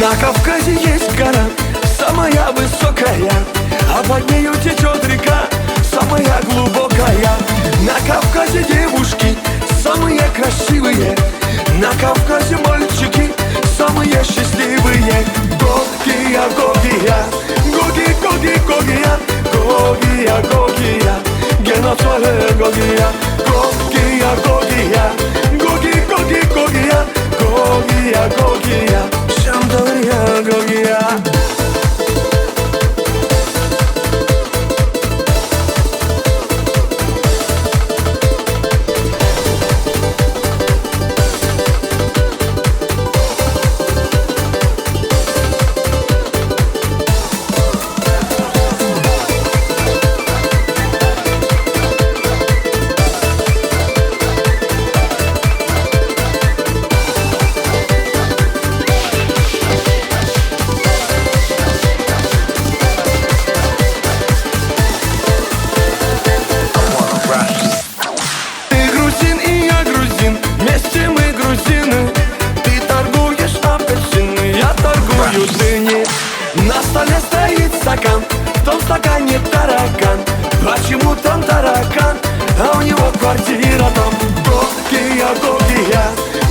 На Кавказе есть гора, самая высокая, а под нею течет река, самая глубокая. На Кавказе девушки самые красивые, на Кавказе мальчики самые счастливые. Гогия, Гогия, Гоги, Гоги, Гогия, Гогия, Гогия, Геноцвале Гогия, Гогия, Гогия, Гоги, Гоги, Гогия, Гогия, Гогия, Шамдория, Гогия. На столе стоит стакан, в том стакане таракан. Почему там таракан, а у него квартира там? Гогия, Гогия,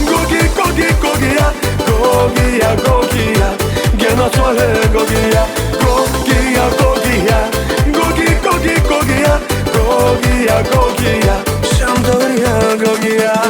Гоги, Гоги, Гогия, Гогия, Гогия, Геноцвале Гогия, Гогия, Гогия, Гоги, Гоги, Гогия, Гогия, Гогия, Шамдория, Гогия.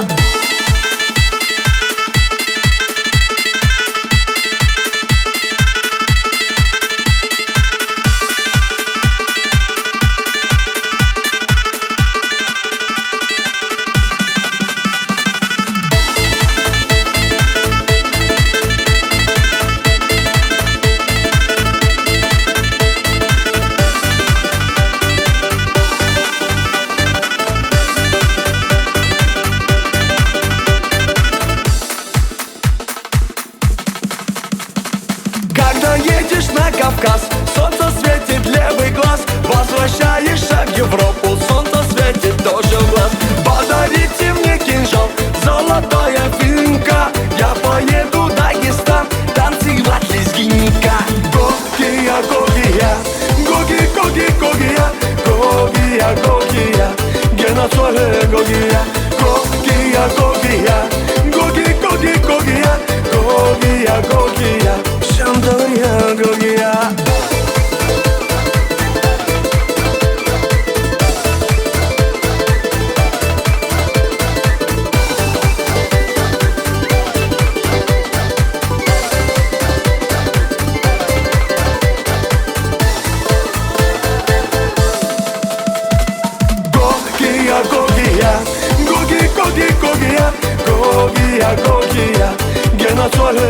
Когда едешь на Кавказ, солнце светит левый глаз. Возвращаешься в Европу, солнце светит тоже в глаз. Подарите мне кинжал, золотая финка, я поеду в Дагестан танцевать лезгинника. Гогия, Гогия, Гоги, Гоги, Гогия, Гогия, Гогия, Геноцвале Гогия, Гогия, Гогия, Гоги, Гоги, Гогия, Гогия, Гогия, Шамдория, Гогия. Гогия, Гогия, Гоги, Гоги, Гогия, Гогия, Гогия, Геноцвале